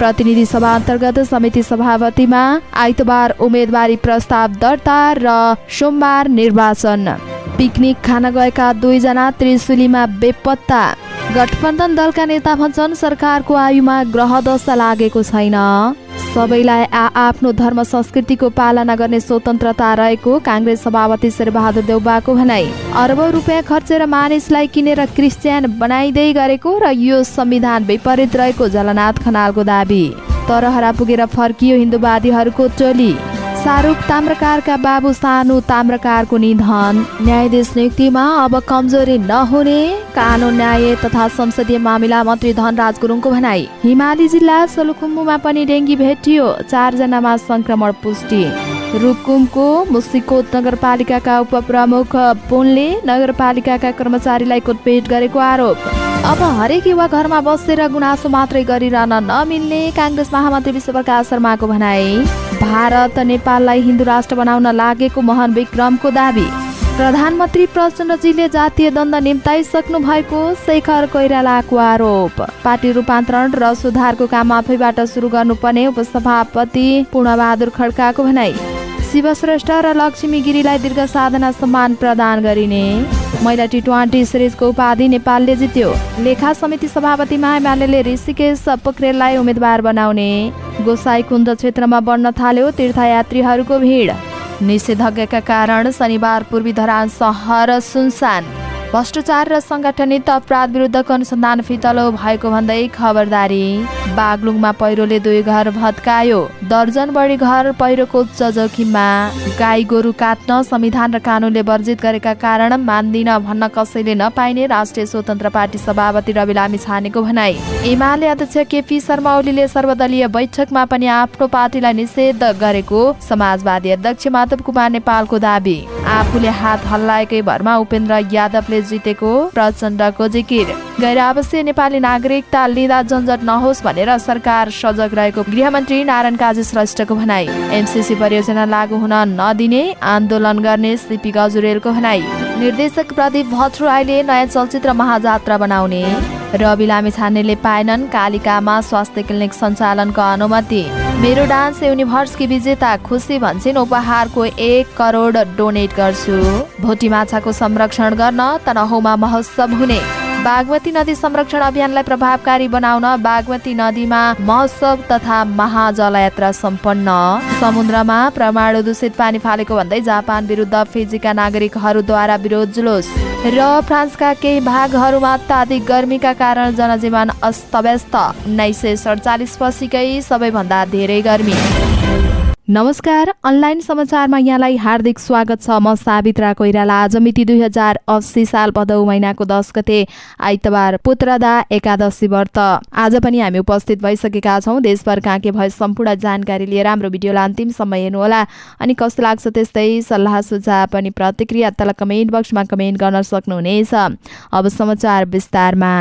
प्रतिनिधि सभा अन्तर्गत समिति सभापतिमा आइतबार उम्मेदवारी प्रस्ताव दर्ता र सोमबार निर्वाचन। पिकनिक खान गएका 2 जना त्रिशुलीमा बेपत्ता। गठबन्धन दलका नेता भन्छन् सरकारको आयुमा ग्रह दशा लागेको छैन। सबैलाई आफ्नो धर्म संस्कृतिको पालना गर्ने स्वतन्त्रता रहेको काङ्ग्रेस सभापति शेरबहादुर देउबाको भनाई। अरबौं रुपियाँ खर्चेर मानिसलाई किनेर क्रिस्चियन बनाइदै गरेको र यो संविधान विपरीत रहेको झलनाथ खनालको दाबी। तरहरा पुगेर फर्कियो हिन्दूवादीहरूको टोली। शाहरुख ताम्रकारका बाबु सानु ताम्रकारको निधन। न्यायाधीश नियुक्तिमा अब कमजोरी नहुने कानुन न्याय तथा संसदीय मामिला मन्त्री धनराज गुरुङको भनाई। हिमाली जिल्ला सोलुखुम्बुमा पनि डेङ्गी भेटियो, 4 जनामा संक्रमण पुष्टि। रुकुमको मुसिकोट नगरपालिकाका उपप्रमुख पुनले नगरपालिकाका कर्मचारीलाई कुटपिट गरेको आरोप। अब हरेक युवा घरमा बसेर गुनासो मात्रै गरिरहन नमिल्ने काङ्ग्रेस महामन्त्री विश्वप्रकाश शर्माको भनाई। भारत नेपाललाई हिन्दू राष्ट्र बनाउन लागेको मोहन विक्रमको दाबी। प्रधानमन्त्री प्रचण्डजीले जातीय द्वन्द्व निम्ताइसक्नु भएको शेखर कोइरालाको आरोप। पार्टी रूपान्तरण र सुधारको काम आफैबाट सुरु गर्नुपर्ने उपसभापति पूर्णबहादुर खड्काको भनाई। शिवश्रेष्ठ र लक्ष्मी गिरीलाई दीर्घ साधना सम्मान प्रदान गरिने। महिला टी20 सिरिजको उपाधि नेपालले जित्यो। लेखा समिति सभापतिमा एमाले ऋषिकेश पोखरेललाई उम्मेदवार बनाउने। गोसाईकुण्ड क्षेत्रमा बढ्न थाल्यो तीर्थयात्रीहरूको भिड। निषेधाज्ञाका कारण शनिबार पूर्वी धरान सहर सुनसान। भ्रष्टाचार र संगठनित अपराध विरुद्धको अनुसन्धान फितलो भएको भन्दै खबरदारी। बागलुङमा पहिरोले 2 घर भत्कायो, दर्जन बढी घर पहिरोको उच्च जोखिममा। गाई गोरु काट्न संविधान र कानूनले वर्जित गरेका कारण मान्दिन भन्न कसैले नपाइने राष्ट्रिय स्वतन्त्र पार्टी सभापति रवि लामिछानेको भनाई। एमाले अध्यक्ष केपी शर्मा ओलीले सर्वदलीय बैठकमा पनि आफ्नो पार्टीलाई निषेध गरेको समाजवादी अध्यक्ष माधव कुमार नेपालको दाबी। आफूले हात हल्लाएकै भरमा उपेन्द्र यादवले जितेको प्रचण्डको जिकिर। गैर आवासीय नेपाली नागरिकता लिँदा झन्झट नहोस् भनेर सरकार सजग रहेको गृहमन्त्री नारायण काजी श्रेष्ठको भनाई। एमसीसी परियोजना लागू हुन नदिने आन्दोलन गर्ने सीपी गजुरेलको भनाई। निर्देशक प्रदीप भट्टराईले नयाँ चलचित्र महाजात्रा बनाउने। रवि लामिछानेले पाएनन् कालिकामा स्वास्थ्य क्लिनिक सञ्चालनको अनुमति। मेरो डान्स युनिभर्सकी विजेता खुसी भन्छन् उपहारको 1 करोड डोनेट गर्छु। भोटी माछाको संरक्षण गर्न तनहुँमा महोत्सव हुने। बागमती नदी संरक्षण अभियानलाई प्रभावकारी बनाउन बागमती नदीमा महोत्सव तथा महाजलयात्रा सम्पन्न। समुद्रमा परमाणु दूषित पानी फालेको भन्दै जापान विरुद्ध फिजीका नागरिकहरूद्वारा विरोध जुलुस। र फ्रान्सका केही भागहरूमा अत्याधिक गर्मीका कारण जनजीवन अस्तव्यस्त। 1947 पछिकै सबैभन्दा धेरै गर्मी। नमस्कार, अनलाइन समाचारमा यहाँलाई हार्दिक स्वागत छ। म सावित्रा कोइराला। आज मिति 2080 साल भदौ महिनाको 10 गते आइतबार पुत्रदा एकादशी व्रत। आज पनि हामी उपस्थित भइसकेका छौँ। देशभरका के भए सम्पूर्ण जानकारी लिएर हाम्रो भिडियोलाई अन्तिमसम्म हेर्नुहोला। अनि कस्तो लाग्छ त्यस्तै सल्लाह सुझाव पनि प्रतिक्रिया तल कमेन्ट बक्समा कमेन्ट गर्न सक्नुहुनेछ। अब समाचार विस्तारमा।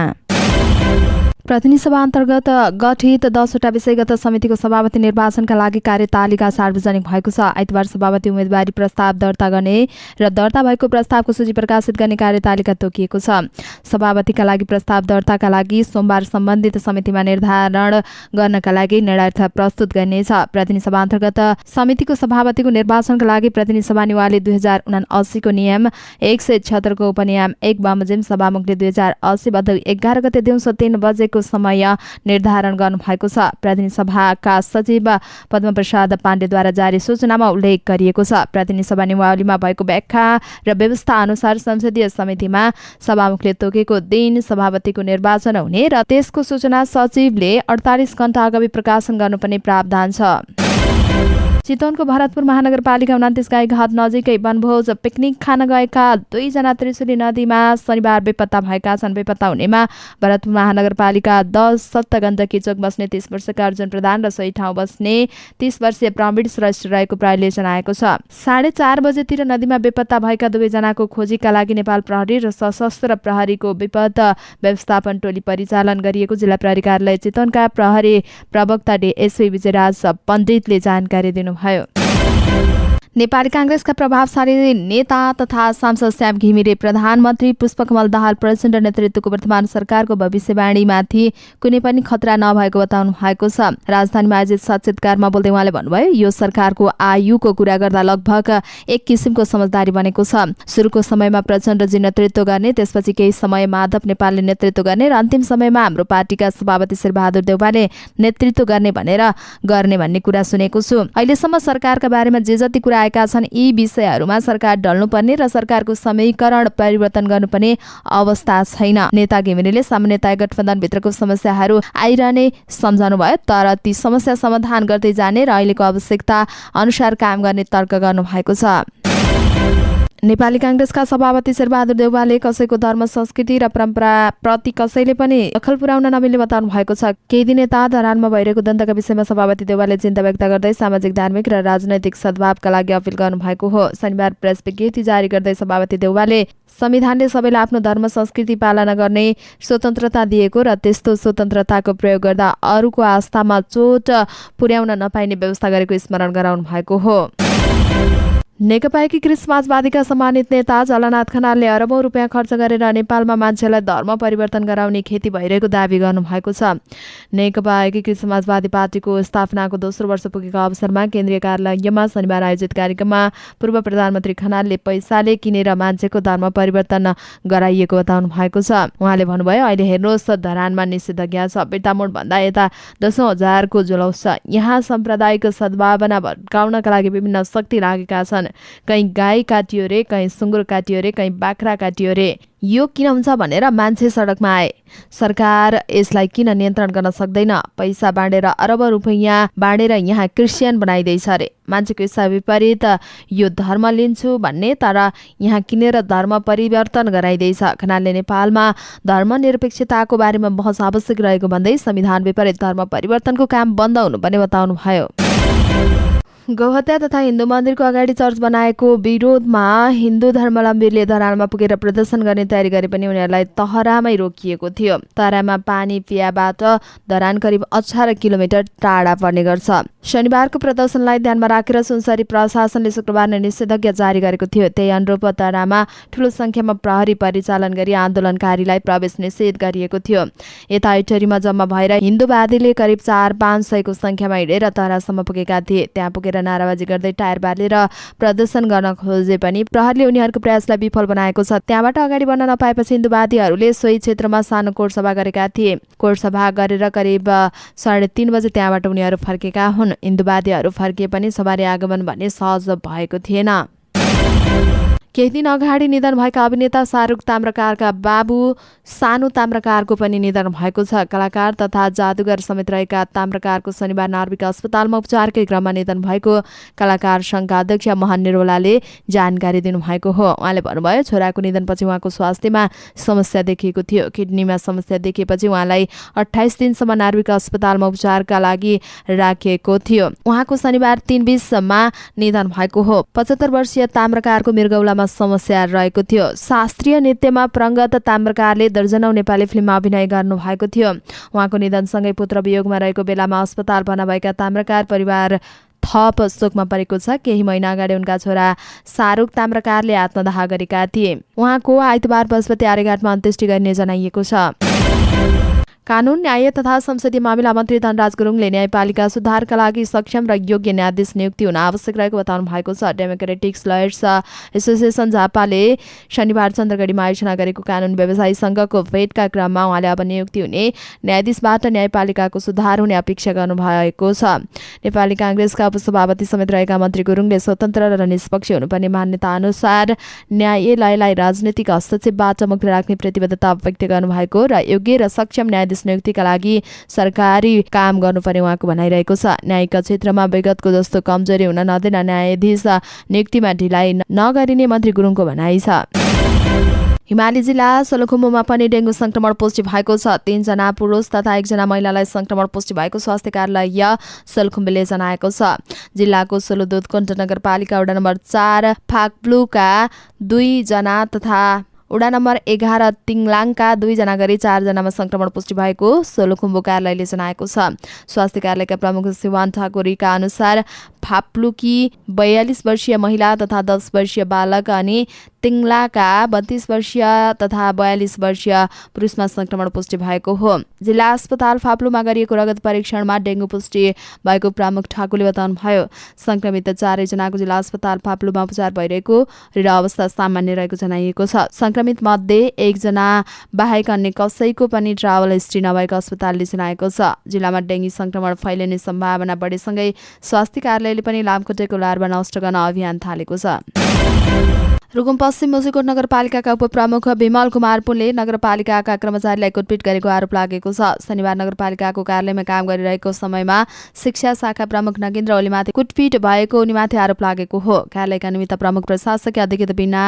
प्रतिनिधि सभा अन्तर्गत गठित 10वटा विषयगत समितिको सभापति निर्वाचनका लागि कार्यतालिका सार्वजनिक भएको छ। आइतबार सभापति उम्मेदवारी प्रस्ताव दर्ता गर्ने र दर्ता भएको प्रस्तावको सूची प्रकाशित गर्ने कार्यतालिका तोकिएको छ। सभापतिका लागि प्रस्ताव दर्ताका लागि सोमबार सम्बन्धित समितिमा निर्धारण गर्नका लागि निर्णय प्रस्तुत गर्नेछ। प्रतिनिधि सभा अन्तर्गत समितिको सभापतिको निर्वाचनका लागि प्रतिनिधि सभा निवाले 2079 को नियम 176 को उपनियम 1 बमोजिम सभामुखले 2080 भदौ 11 गते दिउँसो 3 बजे समय निर्धारण गर्नु भएको छ। प्रतिनिधि सभाका सचिव पद्मप्रसाद पाण्डेद्वारा जारी सूचनामा उल्लेख गरिएको छ। प्रतिनिधि सभा नियमावलीमा भएको व्याख्या र व्यवस्था अनुसार संसदीय समितिमा सभामुखले तोकेको दिन सभापतिको निर्वाचन हुने र त्यसको सूचना सचिवले 48 घण्टा अगावि प्रकाशन गर्नुपर्ने प्रावधान छ। चितवनको भरतपुर महानगरपालिका 29 गाईघाट नजिकै वनभोज पिकनिक खान गएका 2 जना त्रिशुली नदीमा शनिबार बेपत्ता भएका छन्। बेपत्ता हुनेमा भरतपुर महानगरपालिका 10 सप्तगण्डकी चोक बस्ने 30 वर्षका अर्जुन प्रधान र सोही ठाउँ बस्ने 30 वर्षीय प्रवीण श्रेष्ठ रहेको प्रहरीले जनाएको छ। 4:30 बजेतिर नदीमा बेपत्ता भएका 2 जनाको खोजीका लागि नेपाल प्रहरी र सशस्त्र प्रहरीको विपद व्यवस्थापन टोली परिचालन गरिएको जिल्ला प्रहरी कार्यालय चितवनका प्रहरी प्रवक्ता डीएसपी विजयराज पण्डितले जानकारी दिनु भयो। नेपाली कांग्रेसका प्रभावशाली नेता तथा सांसद श्याम घिमिरे प्रधानमन्त्री पुष्पकमल दाहाल प्रचण्ड नेतृत्वको वर्तमान सरकारको भविष्यवाणीमाथि कुनै पनि खतरा नभएको बताउनु भएको छ। राजधानीमा आयोजित साक्षात्कारमा बोल्दै उहाँले भन्नुभयो, यो सरकारको आयुको कुरा गर्दा लगभग एक किसिमको समझदारी बनेको छ। सुरुको समयमा प्रचण्डजी नेतृत्व गर्ने, त्यसपछि केही समय माधव नेपालले नेतृत्व गर्ने र अन्तिम समयमा हाम्रो पार्टीका सभापति शेरबहादुर देउवाले नेतृत्व गर्ने भन्ने कुरा सुनेको छु। अहिलेसम्म सरकारका बारेमा जे जति कुरा आएका छन् यी विषयहरूमा सरकार ढल्नुपर्ने र सरकारको समीकरण परिवर्तन गर्नुपर्ने अवस्था छैन। नेता घिमिरेले सामान्यतया गठबन्धनभित्रको समस्याहरू आइरहने सम्झाउनुभयो, तर ती समस्या समाधान गर्दै जाने र अहिलेको आवश्यकता अनुसार काम गर्ने तर्क गर्नुभएको छ। नेपाली कांग्रेसका सभापति शेरबहादुर देउवाले कसैको धर्म, संस्कृति र परम्परा प्रति कसैले पनि दखल पुर्याउन नमिल्ने बताउनु भएको छ। केही दिन यता धरानमा भइरहेको द्वन्द्वका विषयमा सभापति देउवाले चिन्ता व्यक्त गर्दै सामाजिक, धार्मिक र राजनैतिक सद्भावका लागि अपिल गर्नुभएको हो। शनिबार प्रेस विज्ञप्ति जारी गर्दै सभापति देउवाले संविधानले सबैलाई आफ्नो धर्म, संस्कृति पालना गर्ने स्वतन्त्रता दिएको र त्यस्तो स्वतन्त्रताको प्रयोग गर्दा अरूको आस्थामा चोट पुर्याउन नपाइने व्यवस्था गरेको स्मरण गराउनु भएको हो। नेकपा एकीकृत समाजवादीका सम्मानित नेता झलनाथ खनालले अरबौं रुपियाँ खर्च गरेर नेपालमा मान्छेलाई धर्म परिवर्तन गराउने खेती भइरहेको दावी गर्नुभएको छ। नेकपा एकीकृत समाजवादी पार्टीको स्थापनाको दोस्रो वर्ष पुगेको अवसरमा केन्द्रीय कार्यालयमा शनिबार आयोजित कार्यक्रममा पूर्व प्रधानमन्त्री खनालले पैसाले किनेर मान्छेको धर्म परिवर्तन गराइएको बताउनु भएको छ। उहाँले भन्नुभयो, अहिले हेर्नुहोस्, धरानमा निषेधाज्ञा छ, बिर्तामोड भन्दा यता दशौं हजारको जुलौस छ। यहाँ साम्प्रदायिक सद्भावना भड्काउनका लागि विभिन्न शक्ति लागेका छन्। कहीँ गाई काटियो रे, कहीँ सुँगुर काटियो रे, कहीँ बाख्रा काटियो रे। यो किन हुन्छ भनेर मान्छे सडकमा आए। सरकार यसलाई किन नियन्त्रण गर्न सक्दैन? पैसा बाँडेर अरब रुपैयाँ बाँडेर यहाँ क्रिस्चियन बनाइदैछ रे। मान्छेको इच्छा विपरीत यो धर्म लिन्छु भन्ने, तर यहाँ किनेर धर्म परिवर्तन गराइदैछ। खनालले नेपालमा धर्मनिरपेक्षताको बारेमा बहस आवश्यक रहेको भन्दै संविधान विपरीत धर्म परिवर्तनको काम बन्द हुनुपर्ने बताउनु भयो। गौहत्या तथा हिन्दू मन्दिरको अगाडि चर्च बनाएको विरोधमा हिन्दू धर्मावलम्बीले धरानमा पुगेर प्रदर्शन गर्ने तयारी गरे पनि उनीहरूलाई तहरामै रोकिएको थियो। तहरामा पानी पियाबाट धरान करिब 18 किलोमिटर टाढा पर्ने गर्छ। शनिबारको प्रदर्शनलाई ध्यानमा राखेर सुनसरी प्रशासनले शुक्रबार नै निषेधाज्ञा जारी गरेको थियो। त्यही अनुरूप तहरामा ठूलो संख्यामा प्रहरी परिचालन गरी आन्दोलनकारीलाई प्रवेश निषेध गरिएको थियो। यता इटरीमा जम्मा भएर हिन्दूवादीले करिब 400-500 को संख्यामा हिँडेर तहरासम्म पुगेका थिए। त्यहाँ पुगेर नाराबाजी गर्दै टायर बालेर प्रदर्शन गर्न खोजे पनि प्रहरीले उनीहरूको प्रयासलाई विफल बनाएको छ। त्यहाँबाट अगाडि बढ्न नपाएपछि हिन्दूवादीहरूले सोही क्षेत्रमा सानो कोट सभा गरेका थिए। कोट सभा गरेर करिब 3:30 बजे त्यहाँबाट उनीहरू फर्केका हुन्। हिन्दूवादीहरू फर्किए पनि सवारी आगमन भन्ने सहज भएको थिएन। केही दिन अगाडि निधन भएका अभिनेता शाहरुख ताम्रकारका बाबु सानु ताम्रकारको पनि निधन भएको छ। कलाकार तथा जादुगर समेत रहेका ताम्रकारको शनिबार नार्विक अस्पतालमा उपचारकै क्रममा निधन भएको कलाकार संघका अध्यक्ष मोहन निरौलाले जानकारी दिनुभएको हो। उहाँले भन्नुभयो, छोराको निधनपछि उहाँको स्वास्थ्यमा समस्या देखिएको थियो। किडनीमा समस्या देखिएपछि उहाँलाई 28 दिनसम्म नार्विक अस्पतालमा उपचारका लागि राखिएको थियो। उहाँको शनिबार 3:20 मा निधन भएको हो। 75 वर्षीय ताम्रकारको मृगौलामा समस्या रहेको थियो। शास्त्रीय नृत्यमा प्रङ्गत ताम्रकारले दर्जनौं नेपाली फिल्ममा अभिनय गर्नु भएको थियो। उहाँको निधनसँगै पुत्र वियोगमा रहेको बेलामा अस्पताल भर्ना भएका ताम्रकार परिवार थप शोकमा परेको छ। केही महिना अगाडि उनका छोरा शाहरुख ताम्रकारले आत्मदाह गरेका थिए। उहाँको आइतबार बृहस्पति आर्यघाटमा अन्त्येष्टि गरिने जनाइएको छ। कानून, न्याय तथा संसदीय मामिला मन्त्री धनराज गुरुङले न्यायपालिका सुधारका लागि सक्षम र योग्य न्यायाधीश नियुक्ति हुन आवश्यक रहेको बताउनु भएको छ। डेमोक्रेटिक्स लयर्स एसोसिएसन झापाले शनिबार चन्द्रगढीमा आयोजना गरेको कानून व्यवसायी संघको भेटका क्रममा उहाँले अब नियुक्ति हुने न्यायाधीशबाट न्यायपालिकाको सुधार हुने अपेक्षा गर्नुभएको छ। नेपाली कांग्रेसका उपसभापति समेत रहेका मन्त्री गुरुङले स्वतन्त्र र निष्पक्ष हुनुपर्ने मान्यता अनुसार न्यायालयलाई राजनीतिक हस्तक्षेपबाट मुक्त राख्ने प्रतिबद्धता व्यक्त गर्नुभएको र योग्य र सक्षम न्यायाधीश नियुक्तिका लागि सरकारी काम गर्नुपर्ने उहाँको भनाइरहेको छ। न्यायिक क्षेत्रमा विगतको जस्तो कमजोरी हुन नदिन न्यायाधीश नियुक्तिमा ढिलाइ नगरिने मन्त्री गुरुङको भनाइ छ। हिमाली जिल्ला सोलुखुम्बुमा पनि डेंगू संक्रमण पुष्टि भएको छ। 3 जना पुरुष तथा 1 जना महिलालाई संक्रमण पुष्टि भएको स्वास्थ्य कार्यालय सोलुखुम्बुले जनाएको छ। जिल्लाको सोलुदुधकोट नगरपालिका वडा नम्बर 4 फाक्लुका 2 जना तथा वडा नम्बर 11 तिङलाङका 2 जना गरी 4 जनामा संक्रमण पुष्टि भएको सोलुखुम्बु कार्यालयले जनाएको छ। स्वास्थ्य कार्यालयका प्रमुख शिवान ठाकुरीका अनुसार फाप्लुकी 42 वर्षीय महिला तथा 10 वर्षीय बालक अनि तिङलाका 32 वर्षीय तथा 42 वर्षीय पुरुषमा संक्रमण पुष्टि भएको हो। जिल्ला अस्पताल फाप्लुमा गरिएको रगत परीक्षणमा डेङ्गु पुष्टि भएको प्रमुख ठाकुरले बताउनुभयो। संक्रमित 4 जनाको जिल्ला अस्पताल फाप्लुमा उपचार भइरहेको र अवस्था सामान्य रहेको जनाइएको छ। संक्रमित मध्ये 1 जना बाहेक अन्य कसैको पनि ट्राभल हिस्ट्री नभएको अस्पतालले जनाएको छ। जिल्लामा डेङ्गु संक्रमण फैलिने सम्भावना बढेसँगै स्वास्थ्य कार्यालयले पनि लामखुट्टेको लार्वा नष्ट गर्न अभियान थालेको छ। रुकुम पश्चिम मुसिकोट नगरपालिकाका उपप्रमुख विमल कुमार पुनले नगरपालिकाका कर्मचारीलाई कुटपिट गरेको आरोप लागेको छ। शनिबार नगरपालिकाको कार्यालयमा काम गरिरहेको समयमा शिक्षा शाखा प्रमुख नगेन्द्र ओलीमाथि कुटपिट भएको उनीमाथि आरोप लागेको हो। कार्यालयका निमित्त प्रमुख प्रशासकीय अधिकृत बिना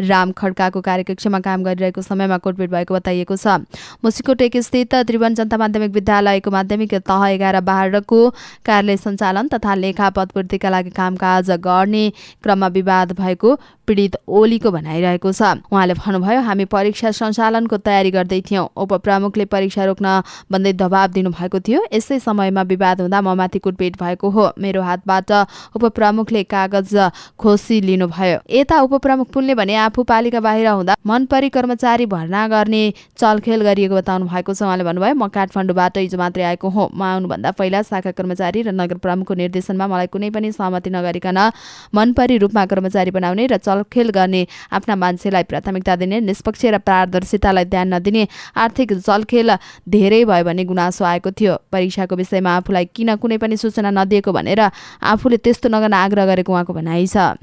राम खड्काको कार्यकक्षमा काम गरिरहेको समयमा कुटपिट भएको बताइएको छ। मुसिकोट 1 स्थित त्रिभुवन जनता माध्यमिक विद्यालयको माध्यमिक तह 11 बाह्रको कार्यालय सञ्चालन तथा लेखा पदपूर्तिका लागि कामकाज गर्ने क्रममा विवाद भएको पीडित ओलीको भनाइरहेको छ। उहाँले भन्नुभयो, हामी परीक्षा सञ्चालनको तयारी गर्दै थियौं। उपप्रमुखले परीक्षा रोक्न भन्दै दबाब दिनुभएको थियो। यसै समयमा विवाद हुँदा ममाथि कुटपिट भएको हो। मेरो हातबाट उपप्रमुखले कागज खोसी लिनुभयो। यता उपप्रमुख पुनले भने आफू पालिका बाहिर हुँदा मनपरी कर्मचारी भर्ना गर्ने चलखेल गरिएको बताउनु भएको छ। उहाँले भन्नुभयो, म काठमाडौँबाट हिजो मात्रै आएको हुँ। म आउनुभन्दा पहिला शाखा कर्मचारी र नगर प्रमुखको निर्देशनमा मलाई कुनै पनि सहमति नगरिकन मनपरी रूपमा कर्मचारी बनाउने र चलखेल गर्ने, आफ्ना मान्छेलाई प्राथमिकता दिने, निष्पक्ष र पारदर्शितालाई ध्यान नदिने, आर्थिक चलखेल धेरै भयो भन्ने गुनासो आएको थियो। परीक्षाको विषयमा आफूलाई किन कुनै पनि सूचना नदिएको भनेर आफूले त्यस्तो नगर्न आग्रह गरेको उहाँको भनाइ छ।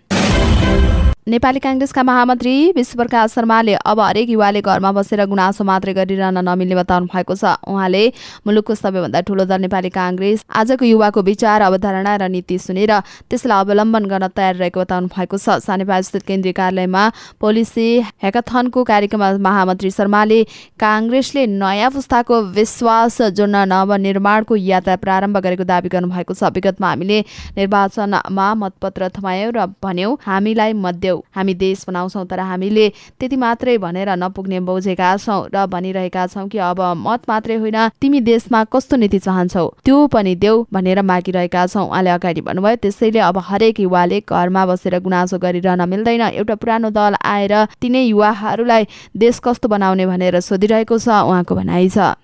नेपाली कांग्रेसका महामन्त्री विश्वप्रकाश शर्माले अब हरेक युवाले घरमा बसेर गुनासो मात्रै गरिरहन नमिल्ने बताउनु भएको छ। उहाँले मुलुकको सबैभन्दा ठूलो दल नेपाली कांग्रेस आजको युवाको विचार, अवधारणा र नीति सुनेर त्यसलाई अवलम्बन गर्न तयार रहेको बताउनु भएको छ। सानेपा स्थित केन्द्रीय कार्यालयमा पोलिसी ह्याकाथनको कार्यक्रममा महामन्त्री शर्माले कांग्रेसले नयाँ पुस्ताको विश्वास जोड्न नवनिर्माणको यात्रा प्रारम्भ गरेको दावी गर्नुभएको छ। विगतमा हामीले निर्वाचनमा मतपत्र थमायौं र भन्यौं हामीलाई मत देऊ, हामी देश बनाउँछौं, तर हामीले त्यति मात्रै भनेर नपुग्ने बुझेका छौं र भनिरहेका छौं कि अब मत मात्रै होइन, तिमी देशमा कस्तो नीति चाहन्छौ त्यो पनि देऊ भनेर मागिरहेका छौं। उहाँले अगाडि भन्नुभयो, त्यसैले अब हरेक युवाले घरमा बसेर गुनासो गरिरहन मिल्दैन। एउटा पुरानो दल आएर तिनै युवाहरूलाई देश कस्तो बनाउने भनेर सोधिरहेको छ, उहाँको भनाइ छ।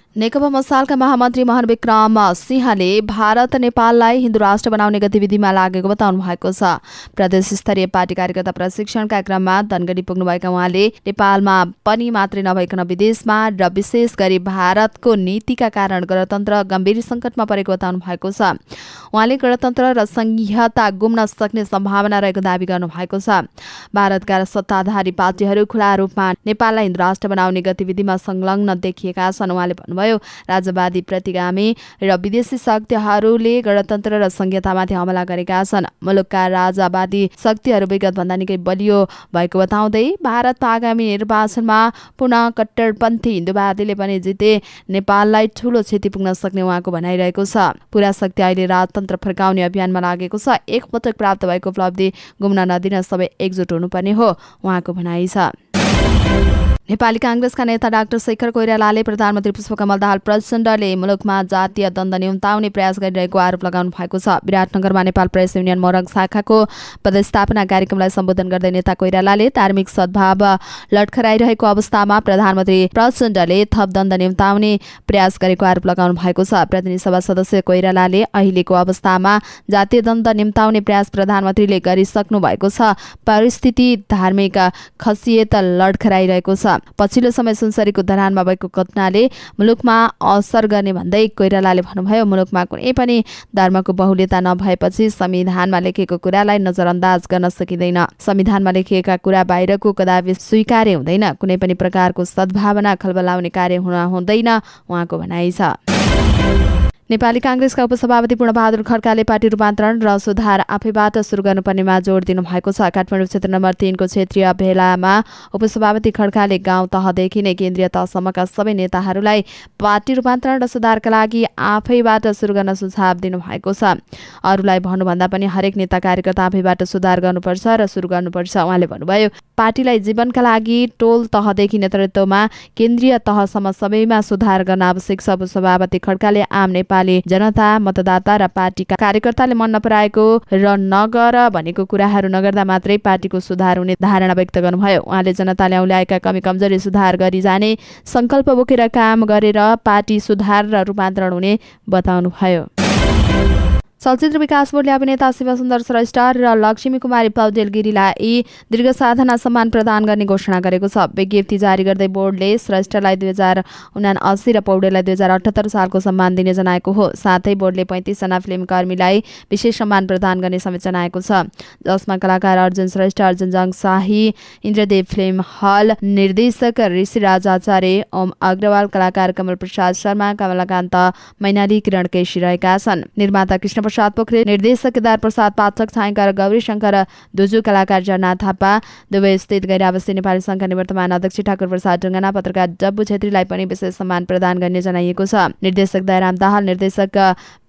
नेकपा मसालका महामन्त्री मोहन विक्रम सिंहले भारत नेपाललाई हिन्दू राष्ट्र बनाउने गतिविधिमा लागेको बताउनु भएको छ। प्रदेश स्तरीय पार्टी कार्यकर्ता प्रशिक्षणका क्रममा धनगढी पुग्नुभएका उहाँले नेपालमा पनि मात्रै नभइकन विदेशमा र विशेष गरी भारतको नीतिका कारण गणतन्त्र गम्भीर सङ्कटमा परेको बताउनु भएको छ। उहाँले गणतन्त्र र संघीयता गुम्न सक्ने सम्भावना रहेको दावी गर्नुभएको छ। भारतका सत्ताधारी पार्टीहरू खुला रूपमा नेपाललाई हिन्दू राष्ट्र बनाउने गतिविधिमा संलग्न देखिएका छन्। उहाँले भन्नुभयो, राजवादी प्रतिगामी र विदेशी शक्तिहरूले गणतन्त्र र संघीयतामाथि हमला गरेका छन्। मुलुकका राजावादी शक्तिहरू विगत भन्दा निकै बलियो भएको बताउँदै भारतमा आगामी निर्वाचनमा पुनः कट्टरपन्थी हिन्दूवादीले पनि जिते नेपाललाई ठूलो क्षति पुग्न सक्ने उहाँको भनाइरहेको छ। पूरा शक्ति अहिले राजतन्त्र फर्काउने अभियानमा लागेको छ। एकपटक प्राप्त भएको उपलब्धि गुम्न नदिन सबै एकजुट हुनुपर्ने हो, उहाँको भनाइ छ। नेपाली कांग्रेसका नेता डाक्टर शेखर कोइरालाले प्रधानमन्त्री पुष्पकमल दाहाल प्रचण्डले मुलुकमा जातीय द्वन्द्व निम्ताउने प्रयास गरिरहेको आरोप लगाउनु भएको छ। विराटनगरमा नेपाल प्रेस युनियन मोरङ शाखाको पदस्थापना कार्यक्रमलाई सम्बोधन गर्दै नेता कोइरालाले धार्मिक सद्भाव लड्खराइरहेको अवस्थामा प्रधानमन्त्री प्रचण्डले थप द्वन्द्व निम्ताउने प्रयास गरेको आरोप लगाउनु भएको छ। प्रतिनिधि सभा सदस्य कोइरालाले अहिलेको अवस्थामा जातीय द्वन्द्व निम्ताउने प्रयास प्रधानमन्त्रीले गरिसक्नु भएको छ। परिस्थिति धार्मिक खसियत लड्खराइरहेको छ। पछिल्लो समय सुनसरीको धरानमा भएको घटनाले मुलुकमा असर गर्ने भन्दै कोइरालाले भन्नुभयो, मुलुकमा कुनै पनि धर्मको बहुल्यता नभएपछि संविधानमा लेखिएको कुरालाई नजरअन्दाज गर्न सकिँदैन। संविधानमा लेखिएका कुरा बाहिरको कदापि स्वीकार्य हुँदैन। कुनै पनि प्रकारको सद्भावना खलबलाउने कार्य हुन हुँदैन, उहाँको भनाइ छ। नेपाली कांग्रेसका उपसभापति पूर्णबहादुर खड्काले पार्टी रूपान्तरण र सुधार आफैबाट सुरु गर्नुपर्नेमा जोड दिनु भएको छ। काठमाडौँ क्षेत्र नम्बर 3 को क्षेत्रीय भेलामा उपसभापति खड्काले गाउँ तहदेखि नै केन्द्रीय तहसम्मका सबै नेताहरूलाई पार्टी रूपान्तरण र सुधारका लागि आफैबाट सुरु गर्न सुझाव दिनुभएको छ। अरूलाई भन्नुभन्दा पनि हरेक नेता कार्यकर्ता आफैबाट सुधार गर्नुपर्छ र सुरु गर्नुपर्छ। उहाँले भन्नुभयो, पार्टीलाई जीवनका लागि टोल तहदेखि नेतृत्वमा केन्द्रीय तहसम्म सबैमा सुधार गर्न आवश्यक छ। सभापति खड्काले आम नेपाली जनता, मतदाता र पार्टीका कार्यकर्ताले मन नपराएको र नगर भनेको कुराहरू नगर्दा मात्रै पार्टीको सुधार हुने धारणा व्यक्त गर्नुभयो। उहाँले जनताले औल्याएका कमी कमजोरी सुधार गरी जाने संकल्प बोकेर काम गरेर पार्टी सुधार र रूपान्तरण हुने बताउनुभयो। चलचित्र विकास बोर्डले अभिनेता शिवसुन्दर श्रेष्ठ र लक्ष्मी कुमारी पौडेल गिरीलाई दीर्घ साधना सम्मान प्रदान गर्ने घोषणा गरेको छ। विज्ञप्ति जारी गर्दै बोर्डले श्रेष्ठलाई 2079 र पौडेललाई 2078 सालको सम्मान दिने जनाएको हो। साथै बोर्डले 35 जना फिल्मकर्मीलाई विशेष सम्मान प्रदान गर्ने समेत जनाएको छ, जसमा कलाकार अर्जुन श्रेष्ठ, अर्जुन जङशाही, इन्द्रदेव फिल्म हल, निर्देशक ऋषिराज आचार्य, ओम अग्रवाल, कलाकार कमल प्रसाद शर्मा, कमलाकान्त मैनाली, किरण केसी रहेका छन्। निर्माता कृष्ण प्रसाद पोखरेल, निर्देशक केदार प्रसाद पाठक, छायाङ्कन गौरी शङ्कर दुजु, कलाकार जगन्नाथ थापा, दुबई स्थित गैर आवासीय नेपाली सङ्घका निवर्तमान अध्यक्ष ठाकुर प्रसाद ढुङ्गाना, पत्रकार डब्बु छेत्रीलाई पनि विशेष सम्मान प्रदान गर्ने जनाइएको छ। निर्देशक दयाराम दाहाल, निर्देशक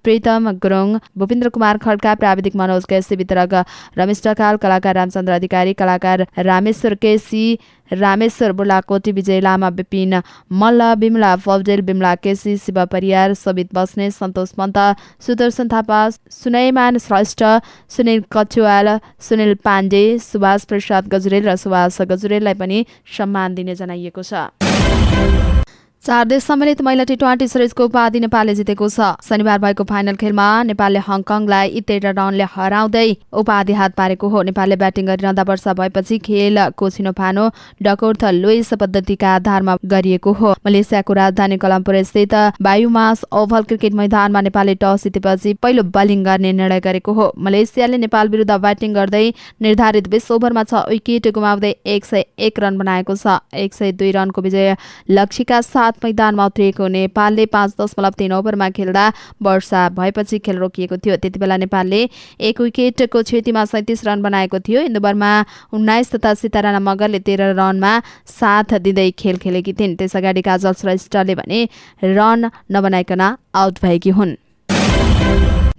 प्रीतम गुरुङ, भूपेन्द्र कुमार खड्का, प्राविधिक मनोज केसी, वितरक रमेश ढकाल, कलाकार रामचन्द्र अधिकारी, कलाकार रामेश्वर केसी, रामेश्वर बुलाकोटी, विजय लामा, विपिन मल्ल, बिमला पौडेल, बिमला केसी, शिव परियार, सबित बस्ने, सन्तोष पन्त, सुदर्शन थापा, सुनैमान श्रेष्ठ, सुनिल कचुवाल, सुनिल पाण्डे, सुभाष प्रसाद गजुरेल र सुभाष गजुरेललाई पनि सम्मान दिने जनाइएको छ। 4 देश सम्मिलित महिला टी20 सिरिजको उपाधि नेपालले जितेको छ। शनिबार भएको फाइनल खेलमा नेपालले हङकङलाई 13 रनले हराउँदै उपाधि हात पारेको हो। नेपालले ब्याटिङ गरिरहँदा वर्षा भएपछि खेलको छिनोफानो डकवर्थ लुइस पद्धतिका आधारमा गरिएको हो। मलेसियाको राजधानी कलम्बो स्थित बायुमास ओभल क्रिकेट मैदानमा नेपालले टस जितेपछि पहिलो बलिङ गर्ने निर्णय गरेको हो। मलेसियाले नेपाल विरुद्ध ब्याटिङ गर्दै निर्धारित 20 ओभरमा 6 विकेट गुमाउँदै 101 रन बनाएको छ। 102 रनको विजय लक्ष्यका साथ मैदानमा उत्रिएको नेपालले 5.3 ओभरमा खेल्दा वर्षा भएपछि खेल रोकिएको थियो। त्यतिबेला नेपालले 1 विकेटको क्षतिमा 37 रन बनाएको थियो। इन्दु वर्मा 19 तथा सीताराम मगरले 13 रनमा साथ दिँदै खेल खेलेकी थिइन्। त्यसअगाडि काजल श्रेष्ठले भने रन नबनाइकन आउट भएकी हुन्।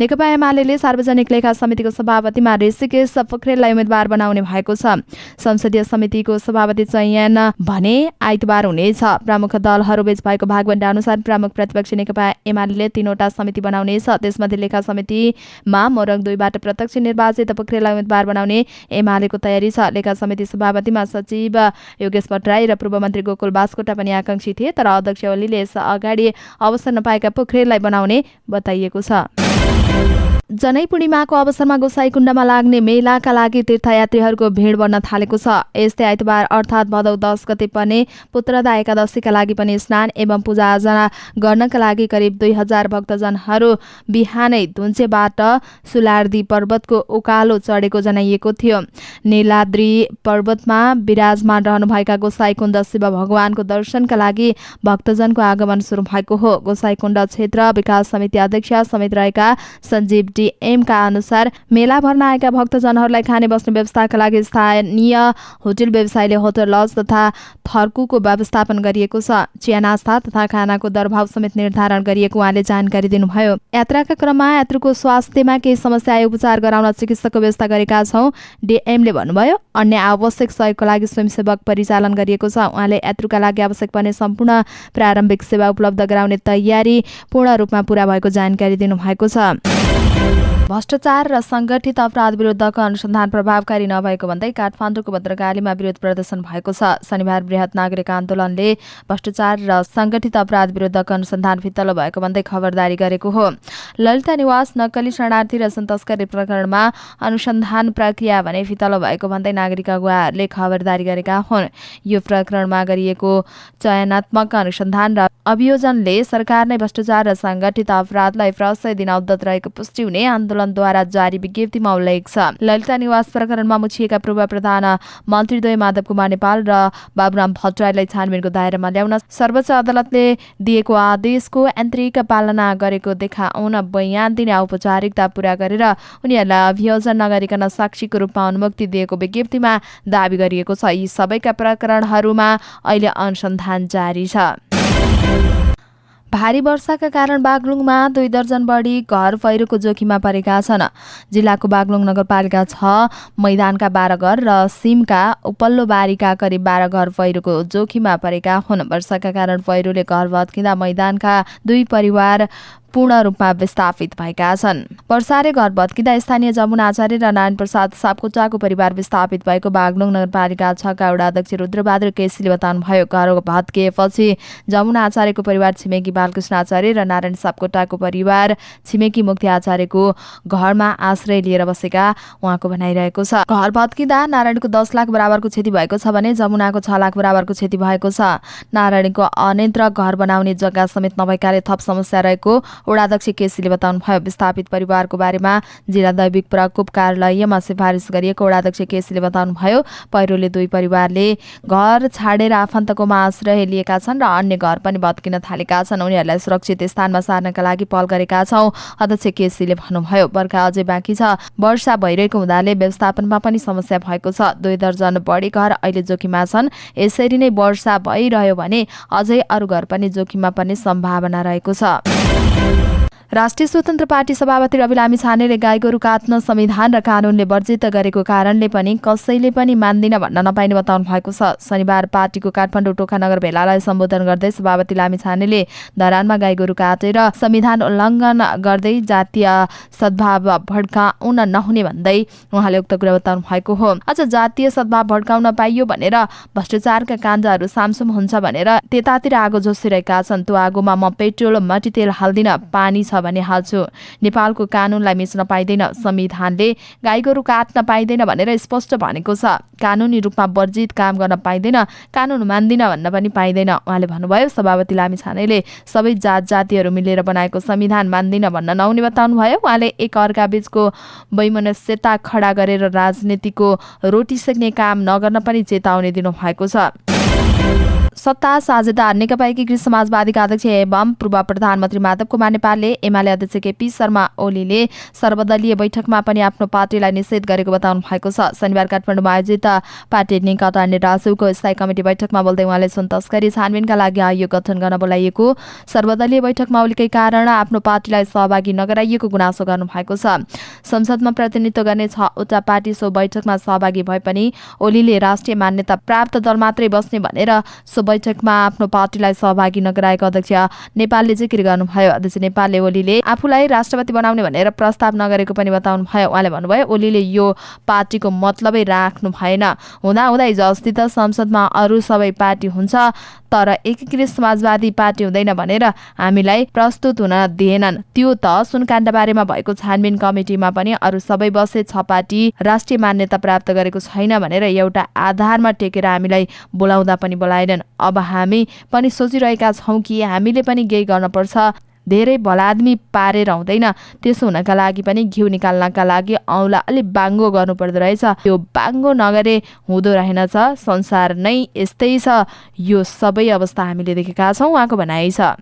नेकपा एमाले सार्वजनिक लेखा समितिको सभापतिमा ऋषिकेश पोखरेललाई उम्मेद्वार बनाउने भएको छ। संसदीय समितिको सभापति चयन भने आइतबार हुनेछ। प्रमुख दलहरूबीच भएको भागवण्डा अनुसार प्रमुख प्रतिपक्षी नेकपा एमाले 3वटा समिति बनाउनेछ। त्यसमध्ये लेखा समितिमा मोरङ 2बाट प्रत्यक्ष निर्वाचित पोखरेललाई उम्मेद्वार बनाउने एमालेको तयारी छ। लेखा समिति सभापतिमा सचिव योगेश भट्टराई र पूर्व मन्त्री गोकुल बास्कोटा पनि आकांक्षी थिए, तर अध्यक्ष ओलीले यस अगाडि अवसर नपाएका पोखरेललाई बनाउने बताइएको छ। जनै पूर्णिमाको अवसरमा गोसाईकुण्डमा लाग्ने मेलाका लागि तीर्थयात्रीहरूको भिड बढ्न थालेको छ। यस्तै आइतबार अर्थात् भदौ 10 गते पर्ने पुत्रदा एकादशीका लागि पनि स्नान एवं पूजाआजा गर्नका लागि करिब 2000 भक्तजनहरू बिहानै धुन्चेबाट सुलार्दी पर्वतको उकालो चढेको जनाइएको थियो। नीलाद्री पर्वतमा विराजमान रहनुभएका गोसाईकुण्ड शिव भगवानको दर्शनका लागि भक्तजनको आगमन सुरु भएको हो। गोसाईकुण्ड क्षेत्र विकास समिति अध्यक्ष समेत रहेका सञ्जीव एम का अनुसार मेला भर्न आएका भक्तजनहरूलाई खाने बस्ने व्यवस्थाका लागि स्थानीय होटल व्यवसायले होटल लज तथा थर्कुको व्यवस्थापन गरिएको छ। चिया नास्ता तथा खानाको दरभाव समेत निर्धारण गरिएको उहाँले जानकारी दिनुभयो। यात्राका क्रममा यात्रुको स्वास्थ्यमा केही समस्या आए उपचार गराउन चिकित्सकको व्यवस्था गरेका छौं, डीएमले भन्नुभयो। अन्य आवश्यक सहयोगको लागि स्वयंसेवक परिचालन गरिएको छ। उहाँले यात्रुका लागि आवश्यक पर्ने सम्पूर्ण प्रारम्भिक सेवा उपलब्ध गराउने तयारी पूर्ण रूपमा पूरा भएको जानकारी दिनुभएको छ। भ्रष्टाचार र संगठित अपराध विरुद्धको अनुसन्धान प्रभावकारी नभएको भन्दै काठमाडौँको भद्रकालीमा विरोध प्रदर्शन भएको छ। शनिबार बृहत नागरिक आन्दोलनले भ्रष्टाचार र संगठित अपराध विरुद्धको अनुसन्धान फितलो भएको भन्दै खबरदारी गरेको हो। ललिता निवास नक्कली शरणार्थी र सुनतस्करी प्रकरणमा अनुसन्धान प्रक्रिया भने फितलो भएको भन्दै नागरिक अगुवाहरूले खबरदारी गरेका हुन्। यो प्रकरणमा गरिएको चयनात्मक अनुसन्धान र अभियोजनले सरकारले भ्रष्टाचार र संगठित अपराधलाई प्रश्रय दिन उद्यत रहेको पुष्टि हुने आन्दोलनद्वारा जारी विज्ञप्तिमा उल्लेख छ। ललिता निवास प्रकरणमा मुछिएका पूर्व प्रधान मन्त्रीद्वय माधव कुमार नेपाल र बाबुराम भट्टराईलाई छानबिनको दायरामा ल्याउन सर्वोच्च अदालतले दिएको आदेशको यान्त्रिक पालना गरेको देखाउन बयान दिने औपचारिकता पूरा गरेर उनीहरूलाई अभियोजन नगरिकन साक्षीको रूपमा अनुमति दिएको विज्ञप्तिमा दावी गरिएको छ। यी सबैका प्रकरणहरूमा अहिले अनुसन्धान जारी छ। भारी वर्षाका कारण बागलुङमा 2 दर्जन बढी घर पहिरोको जोखिममा परेका छन्। जिल्लाको बागलुङ नगरपालिका 6 मैदानका 12 घर र सिमका उपल्लो बारीका करिब 12 घर पहिरोको जोखिममा परेका हुन्। वर्षाका कारण पहिरोले घर भत्किँदा मैदानका 2 परिवार पूर्ण रूपमा विस्थापित भएका छन्। वर्षाले घर भत्किँदा स्थानीय जमुना आचार्य र नारायण प्रसाद सापकोटाको परिवार विस्थापित भएको बागलुङ नगरपालिका 6 का वडा अध्यक्ष रुद्रबहादुर केसीले बताउनुभयो। घर भत्किएपछि जमुना आचार्यको परिवार छिमेकी बालकृष्ण आचार्य र नारायण सापकोटाको परिवार छिमेकी मुक्ति आचार्यको घरमा आश्रय लिएर बसेका उहाँको भनाइरहेको छ। घर भत्किँदा नारायणको 10 लाख बराबरको क्षति भएको छ भने जमुनाको 6 लाख बराबरको क्षति भएको छ। नारायणको अन्यत्र घर बनाउने जग्गा समेत नभएकाले थप समस्या रहेको वडा अध्यक्ष केसीले बताउनुभयो। विस्थापित परिवारको बारेमा जिल्ला दैविक प्रकोप कार्यालयमा सिफारिस गरिएको वडा अध्यक्ष केसीले बताउनुभयो। पहिरोले 2 परिवारले घर छाडेर आफन्तकोमा आश्रय लिएका छन् र अन्य घर पनि भत्किन थालेका छन्। उनीहरूलाई सुरक्षित स्थानमा सार्नका लागि पहल गरेका छौं, अध्यक्ष केसीले भन्नुभयो। बर्खा अझै बाँकी छ। वर्षा भइरहेको हुँदाले व्यवस्थापनमा पनि समस्या भएको छ। 2 दर्जन बढी घर अहिले जोखिममा छन्। यसरी नै वर्षा भइरह्यो भने अझै अरू घर पनि जोखिममा पर्ने सम्भावना रहेको छ। राष्ट्रिय स्वतन्त्र पार्टी सभापति रवि लामी छानेले गाई गोरु काट्न संविधान र कानूनले वर्जित गरेको कारणले पनि कसैले पनि मान्दिन भन्न नपाइने बताउनु भएको छ। शनिबार पार्टीको काठमाडौँ टोखा नगर भेलालाई सम्बोधन गर्दै सभापति लामी छानेले धरानमा गाई गोरु काटेर संविधान उल्लङ्घन गर्दै जातीय सद्भाव भड्काउन नहुने भन्दै उहाँले उक्त कुरा बताउनु भएको हो। अझ जातीय सद्भाव भड्काउन पाइयो भनेर भ्रष्टाचारका काण्डहरू सामसुम हुन्छ भनेर त्यतातिर आगो जोसिरहेका छन्। त्यो आगोमा म पेट्रोल मट्टीतेल हाल्दिन, पानी छ भने हाल्छु। नेपालको कानूनलाई मिच्न पाइँदैन, संविधानले गाई गोरु काट्न पाइँदैन भनेर स्पष्ट भनेको छ। कानूनी रूपमा वर्जित काम गर्न पाइँदैन, कानून मान्दिन भन्न पनि पाइँदैन। उहाँले भन्नुभयो। सभापति लामी छानेले सबै जात जातिहरू मिलेर बनाएको संविधान मान्दिन भन्न नहुने बताउनु भयो। उहाँले एक अर्का बीचको वैमनस्यता खडा गरेर राजनीतिको रोटी सेक्ने काम नगर्न पनि चेतावनी दिनुभएको छ। सत्ता साझेदार नेकपा एकीकृत समाजवादीका अध्यक्ष एवं पूर्व प्रधानमन्त्री माधव कुमार नेपालले एमाले अध्यक्ष केपी शर्मा ओलीले सर्वदलीय बैठकमा पनि आफ्नो पार्टीलाई निषेध गरेको बताउनु भएको छ। शनिबार काठमाडौँमा आयोजित पार्टी नेकपा रासुको स्थायी कमिटी बैठकमा बोल्दै उहाँले सुन तस्करी छानबिनका लागि आयोग गठन गर्न बोलाइएको सर्वदलीय बैठकमा ओलीकै कारण आफ्नो पार्टीलाई सहभागी नगराइएको गुनासो गर्नु भएको छ। संसदमा प्रतिनिधित्व गर्ने 6 वटा पार्टी सो बैठकमा सहभागी भए पनि ओलीले राष्ट्रिय मान्यता प्राप्त दल मात्रै बस्ने भनेर बैठकमा आफ्नो पार्टीलाई सहभागी नगराएको अध्यक्ष नेपालले जिकिर गर्नुभयो। अध्यक्ष नेपालले ओलीले आफूलाई राष्ट्रपति बनाउने भनेर प्रस्ताव नगरेको पनि बताउनु भयो। उहाँले भन्नुभयो ओलीले यो पार्टीको मतलबै राख्नु भएन। हुँदाहुँदै जस्ती त संसदमा अरू सबै पार्टी हुन्छ तर एकीकृत समाजवादी पार्टी हुँदैन भनेर हामीलाई प्रस्तुत हुन दिएनन्। त्यो त सुनकाण्ड बारेमा भएको छानबिन कमिटीमा पनि अरू सबै बसे 6 पार्टी राष्ट्रिय मान्यता प्राप्त गरेको छैन भनेर एउटा आधारमा टेकेर हामीलाई बोलाउँदा पनि बोलाएनन्। अब हामी पनि सोचिरहेका छौँ कि हामीले पनि केही गर्नुपर्छ। धेरै भलादमी पारेर हुँदैन। त्यसो हुनका लागि पनि घिउ निकाल्नका लागि औँला अलि बाङ्गो गर्नु पर्दो रहेछ। त्यो बाङ्गो नगरे हुँदो रहेनछ। संसार नै यस्तै छ। यो सबै अवस्था हामीले देखेका छौँ, उहाँको भनाइ छ।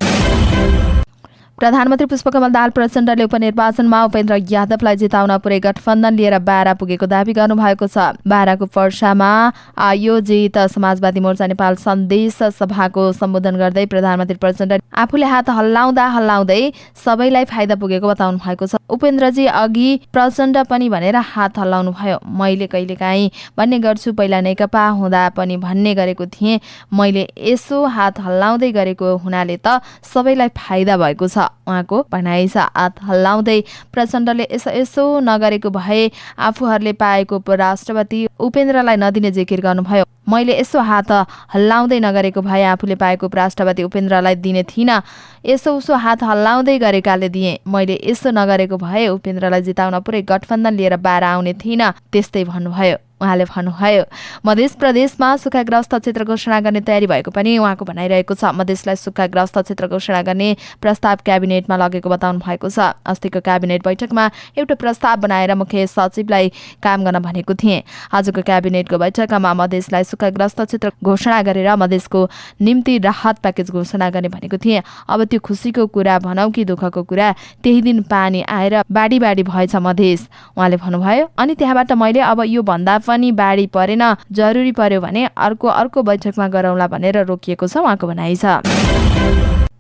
प्रधानमन्त्री पुष्पकमल दाहाल प्रचण्डले उपनिर्वाचनमा उपेन्द्र यादवलाई जिताउन पुरै गठबन्धन लिएर बारा पुगेको दावी गर्नुभएको छ। बाराको पर्सामा आयोजित समाजवादी मोर्चा नेपाल सन्देश सभाको सम्बोधन गर्दै प्रधानमन्त्री प्रचण्ड आफूले हात हल्लाउँदै सबैलाई फाइदा पुगेको बताउनु भएको छ। उपेन्द्रजी अघि प्रचण्ड पनि भनेर हात हल्लाउनु भयो। मैले कहिलेकाहीँ भन्ने गर्छु, पहिला नेकपा हुँदा पनि भन्ने गरेको थिएँ। मैले यसो हात हल्लाउँदै गरेको हुनाले त सबैलाई फाइदा भएको छ, उहाँको भनाइ छ। हात हल्लाउँदै प्रचण्डले यसो नगरेको भए आफूहरूले पाएको उपराष्ट्रपति उपेन्द्रलाई नदिने जिकिर गर्नुभयो। मैले यसो हात हल्लाउँदै नगरेको भए आफूले पाएको उपराष्ट्रपति उपेन्द्रलाई दिने थिइनँ। यसो उसो हात हल्लाउँदै गरेकाले दिएँ। मैले यसो नगरेको भए उपेन्द्रलाई जिताउन पुरै गठबन्धन लिएर बारा आउने थिइनँ। त्यस्तै भन्नुभयो। उहाँले भन्नुभयो मध्य प्रदेशमा सुक्खाग्रस्त क्षेत्र घोषणा गर्ने तयारी भएको पनि उहाँको भनाइरहेको छ। मधेसलाई सुक्खाग्रस्त क्षेत्र घोषणा गर्ने प्रस्ताव क्याबिनेटमा लगेको बताउनु भएको छ। अस्तिको क्याबिनेट बैठकमा एउटा प्रस्ताव बनाएर मुख्य सचिवलाई काम गर्न भनेको थिएँ। आजको क्याबिनेटको बैठकमा मधेसलाई सुक्खाग्रस्त क्षेत्र घोषणा गरेर मधेसको निम्ति राहत प्याकेज घोषणा गर्ने भनेको थिएँ। अब त्यो खुसीको कुरा भनौँ कि दुःखको कुरा, त्यही दिन पानी आएर बाढी भएछ मधेस, उहाँले भन्नुभयो। अनि त्यहाँबाट मैले अब यो भन्दा पनि बाढी परेन, जरुरी पर्यो भने अर्को बैठकमा गरौँला भनेर रोकिएको छ, उहाँको भनाइ छ।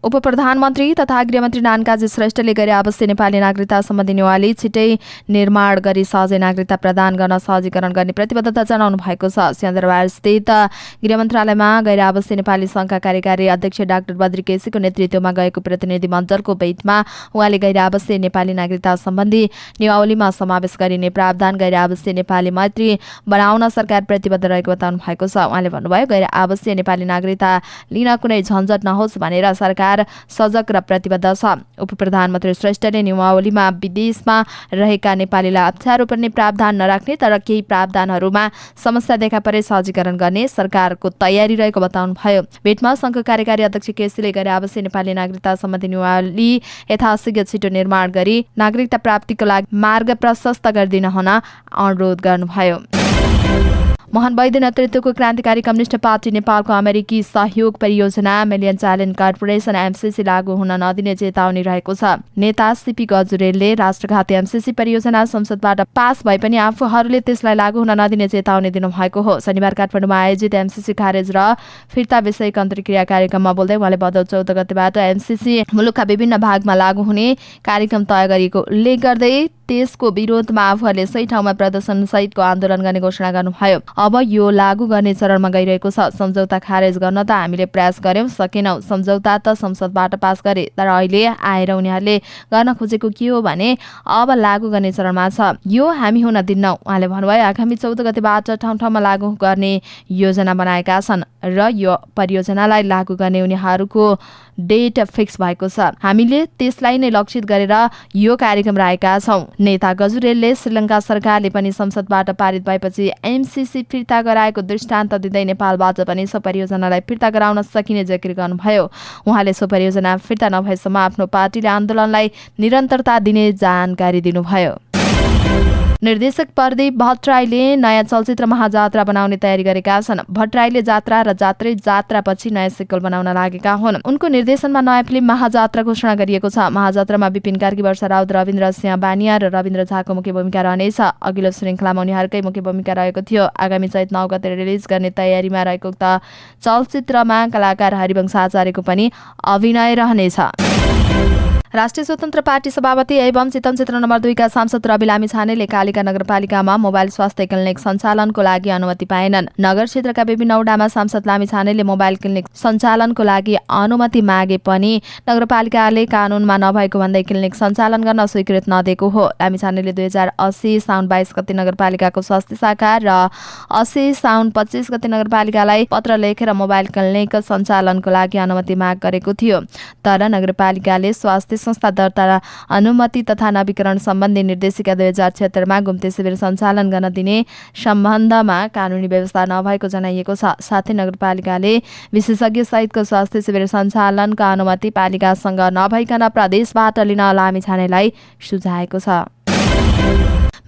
उपप्रधानमन्त्री तथा गृहमन्त्री नानकाजी श्रेष्ठले गैर आवासीय नेपाली नागरिकता सम्बन्धी निवाली छिटै निर्माण गरी सहजै नागरिकता प्रदान गर्न सहजीकरण गर्ने प्रतिबद्धता जनाउनु भएको छ। सिंहदरबार स्थित गृह मन्त्रालयमा गैर आवासीय नेपाली सङ्घका कार्यकारी अध्यक्ष डाक्टर बद्री केसीको नेतृत्वमा गएको प्रतिनिधि मण्डलको भेटमा उहाँले गैर आवासीय नेपाली नागरिकता सम्बन्धी नियमावलीमा समावेश गरिने प्रावधान गैर आवासीय नेपाली मैत्री बनाउन सरकार प्रतिबद्ध रहेको बताउनु भएको छ। उहाँले भन्नुभयो, गैर आवासीय नेपाली नागरिकता लिन कुनै झन्झट नहोस् भनेर सरकार सजग र प्रतिबद्ध छ। उपप्रधानमन्त्री श्रेष्ठले नियमावलीमा विदेशमा रहेका नेपालीलाई अप्ठ्यारो पर्ने प्रावधान नराख्ने तर केही प्रावधानहरूमा समस्या देखा परे सहजीकरण गर्ने सरकारको तयारी रहेको बताउनुभयो। भेटमा सङ्घ कार्यकारी अध्यक्ष केसीले गैर आवासीय नेपाली नागरिकता सम्बन्धी नियमावली यथाशीघ्र छिटो निर्माण गरी नागरिकता प्राप्तिको लागि मार्ग प्रशस्त गरिदिन हुन अनुरोध गर्नुभयो। मोहन वैद्य नेतृत्वको क्रान्तिकारी कम्युनिस्ट पार्टी नेपालको अमेरिकी सहयोग परियोजना मिलियन च्यालेन्ज कर्पोरेसन एमसीसी लागू हुन नदिने चेतावनी रहेको छ। नेता सीपी गजुरेलले राष्ट्रघाती एमसीसी परियोजना संसदबाट पास भए पनि आफूहरूले त्यसलाई लागू हुन नदिने चेतावनी दिनुभएको हो। शनिबार काठमाडौँमा आयोजित एमसीसी खारेज र फिर्ता विषयक अन्तर्क्रिया कार्यक्रममा बोल्दै उहाँले भदौ 14 गतेबाट एमसीसी मुलुकका विभिन्न भागमा लागू हुने कार्यक्रम तय गरिएको उल्लेख गर्दै त्यसको विरोधमा आफूहरूले सही ठाउँमा प्रदर्शन सहितको आन्दोलन गर्ने घोषणा गर्नुभयो। अब यो लागू गर्ने चरणमा गइरहेको छ। सम्झौता खारेज गर्न त हामीले प्रयास गर्यौं, सकेनौं। सम्झौता त संसदबाट पास गरे, तर अहिले आएर उनीहरूले गर्न खोजेको के हो भने अब लागू गर्ने चरणमा छ। यो हामी हुन दिन्नौं। उहाँले भन्नुभयो, आगामी 14 गतेबाट ठाउँ ठाउँमा लागू गर्ने योजना बनाएका छन् र यो परियोजनालाई लागू गर्ने उनीहरूको डेट फिक्स भएको छ। हामीले त्यसलाई नै लक्षित गरेर यो कार्यक्रम राखेका छौं। नेता गजुरेलले श्रीलङ्का सरकारले पनि संसदबाट पारित भएपछि एमसीसी फिर्ता गराएको दृष्टान्त दिँदै नेपालबाट पनि सो परियोजनालाई फिर्ता गराउन सकिने जिकिर गर्नुभयो। उहाँले सो परियोजना फिर्ता नभएसम्म आफ्नो पार्टीले आन्दोलनलाई निरन्तरता दिने जानकारी दिनुभयो। निर्देशक प्रदीप भट्टराईले नयाँ चलचित्र महाजात्रा बनाउने तयारी गरेका छन्। भट्टराईले जात्रा र जात्रै जात्रापछि नयाँ सिक्वल बनाउन लागेका हुन्। उनको निर्देशनमा नयाँ फिल्म महाजात्रा घोषणा गरिएको छ। महाजात्रामा विपिन कार्की, वर्षा राउत, रविन्द्र सिंह बानिया र रविन्द्र झाको मुख्य भूमिका रहनेछ। अघिल्लो श्रृङ्खलामा उनीहरूकै मुख्य भूमिका रहेको थियो। आगामी चैत 9 गते रिलिज गर्ने तयारीमा रहेको उक्त चलचित्रमा कलाकार हरिवंश आचार्यको पनि अभिनय रहनेछ। राष्ट्रिय स्वतन्त्र पार्टी सभापति एवं चितवन क्षेत्र नम्बर 2 का सांसद रवि लामिछानेले कालिका नगरपालिकामा मोबाइल स्वास्थ्य क्लिनिक सञ्चालनको लागि अनुमति पाएनन्। नगर क्षेत्रका विभिन्न वडामा सांसद लामिछानेले मोबाइल क्लिनिक सञ्चालनको लागि अनुमति मागे पनि नगरपालिकाले कानूनमा नभएको भन्दै क्लिनिक सञ्चालन गर्न स्वीकृत नदिएको हो। लामिछानेले 2080 साउन 22 गते नगरपालिकाको स्वास्थ्य शाखा र 80 साउन 25 गते नगरपालिकालाई पत्र लेखेर मोबाइल क्लिनिक सञ्चालनको लागि अनुमति माग गरेको थियो। तर नगरपालिकाले स्वास्थ्य संस्था दर्ता अनुमति तथा नवीकरण सम्बन्धी निर्देशिका 2076 मा घुम्ते शिविर सञ्चालन गर्न दिने सम्बन्धमा कानूनी व्यवस्था नभएको जनाइएको छ। साथै नगरपालिकाले विशेषज्ञ सहितको स्वास्थ्य शिविर सञ्चालनका अनुमति पालिकासँग नभइकन प्रदेशबाट लिन लामिछानेलाई सुझाएको छ।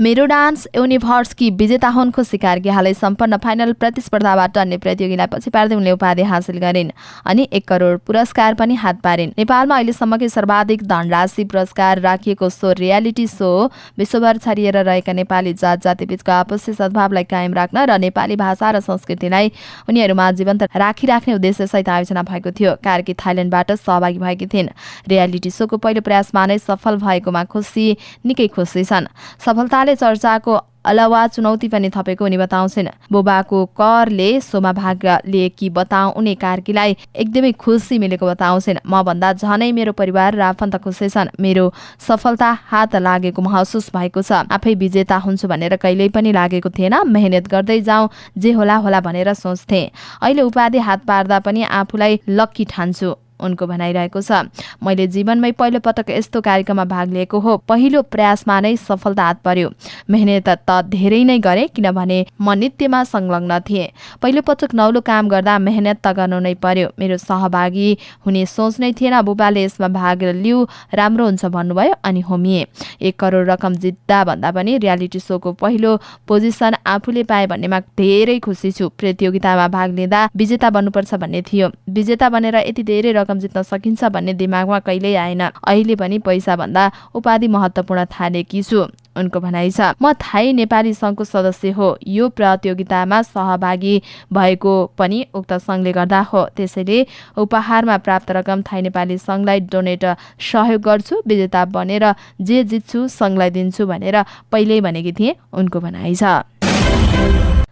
मेरो डान्स युनिभर्सकी विजेता हुन् खुसी कार्की। हालै सम्पन्न फाइनल प्रतिस्पर्धाबाट अन्य प्रतियोगीलाई पछि पार्दै उनले उपाधि हासिल गरिन् अनि 1 करोड पुरस्कार पनि हात पारिन्। नेपालमा अहिलेसम्मकै सर्वाधिक धनराशि पुरस्कार राखिएको सो रियालिटी सो विश्वभर छरिएर रहेका नेपाली जात जातिबीचको आपसी सद्भावलाई कायम राख्न र नेपाली भाषा र संस्कृतिलाई उनीहरूमा जीवन्त राखिराख्ने उद्देश्यसहित आयोजना भएको थियो। कार्की थाइल्यान्डबाट सहभागी भएकी थिइन्। रियालिटी सोको पहिलो प्रयासमा नै सफल भएकोमा खुसी निकै खुसी छन्। सफलताले चर्चाको अलावा चुनौती पनि थपेको उनी बताउँछिन्। बुबाको करले सोमा भाग लिएकी बताउने कार्कीलाई एकदमै खुसी मिलेको बताउँछिन्। म भन्दा झनै मेरो परिवार र आफन्त खुसी छन्। मेरो सफलता हात लागेको महसुस भएको छ। आफै विजेता हुन्छु भनेर कहिल्यै पनि लागेको थिएन। मेहनत गर्दै जाउँ, जे होला होला भनेर सोच्थे। अहिले उपाधि हात पार्दा पनि आफूलाई लक्की ठान्छु, उनको भनाइरहेको छ। मैले जीवनमै पहिलो पटक यस्तो कार्यक्रममा भाग लिएको हो। पहिलो प्रयासमा नै सफलता हात पर्यो। मेहनत त धेरै नै गरे, किनभने म नृत्यमा संलग्न थिएँ। पहिलो पटक नौलो काम गर्दा मेहनत त गर्नु नै पर्यो। मेरो सहभागी हुने सोच नै थिएन। बुबाले यसमा भाग लिऊ, राम्रो हुन्छ भन्नुभयो अनि होमिए। 1 करोड रकम जित्दा भन्दा पनि रियालिटी सोको पहिलो पोजिसन आफूले पाए भन्नेमा धेरै खुसी छु। प्रतियोगितामा भाग लिँदा विजेता बन्नुपर्छ भन्ने थियो। विजेता बनेर यति धेरै रकम जित्न सकिन्छ भन्ने दिमागमा कहिल्यै आएन। अहिले पनि पैसा भन्दा उपाधि महत्त्वपूर्ण ठानेकी छु। उनको भनाइ छ। म थाई नेपाली संघको सदस्य हो। यो प्रतियोगितामा सहभागी भएको पनि उक्त संघले गर्दा हो। त्यसैले उपहारमा प्राप्त रकम थाई नेपाली संघलाई डोनेट सहयोग गर्छु। विजेता बनेर जे जित्छु संघलाई दिन्छु भनेर पहिल्यै भनेकी थिए, उनको भनाइ छ।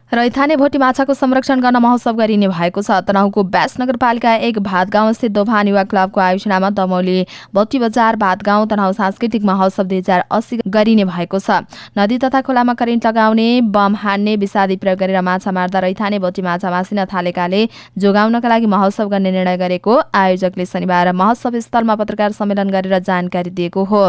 रैथाने भोटी माछाको संरक्षण गर्न महोत्सव गरिने भएको छ। तनहुँको ब्यास नगरपालिका 1 भातगाउँ स्थित दोभान युवा क्लबको आयोजनामा दमौली भोटी बजार भातगाउँ तनहुँ सांस्कृतिक महोत्सव 2080 गरिने भएको छ। नदी तथा खोलामा करेन्ट लगाउने, बम हान्ने, विषादी प्रयोग गरेर माछा मार्दा रैथाने भोटी माछा मासिन थालेकाले जोगाउनका लागि महोत्सव गर्ने निर्णय गरेको आयोजकले शनिबार महोत्सव स्थलमा पत्रकार सम्मेलन गरेर जानकारी दिएको हो।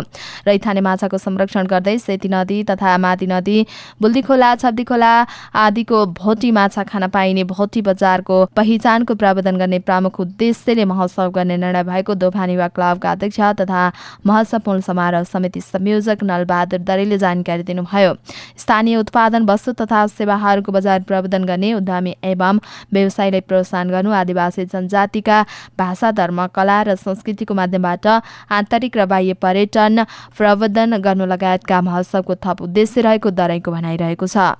रैथाने माछाको संरक्षण गर्दै सेती नदी तथा मादी नदी, बुल्दी खोला, छब्दी खोला आदि भोटी माछा खान पाइने भोटी बजारको पहिचानको प्रावधान गर्ने प्रमुख उद्देश्यले महोत्सव गर्ने निर्णय भएको दोभान युवा क्लबका अध्यक्ष तथा महोत्सव पूर्ण समारोह समिति संयोजक नलबहादुर दरेले जानकारी दिनुभयो। स्थानीय उत्पादन वस्तु तथा सेवाहरूको बजार प्रवर्धन गर्ने, उद्यमी एवं व्यवसायलाई प्रोत्साहन गर्नु, आदिवासी जनजातिका भाषा, धर्म, कला र संस्कृतिको माध्यमबाट आन्तरिक र बाह्य पर्यटन प्रवर्धन गर्नु लगायतका महोत्सवको थप उद्देश्य रहेको दराईको भनाइरहेको छ।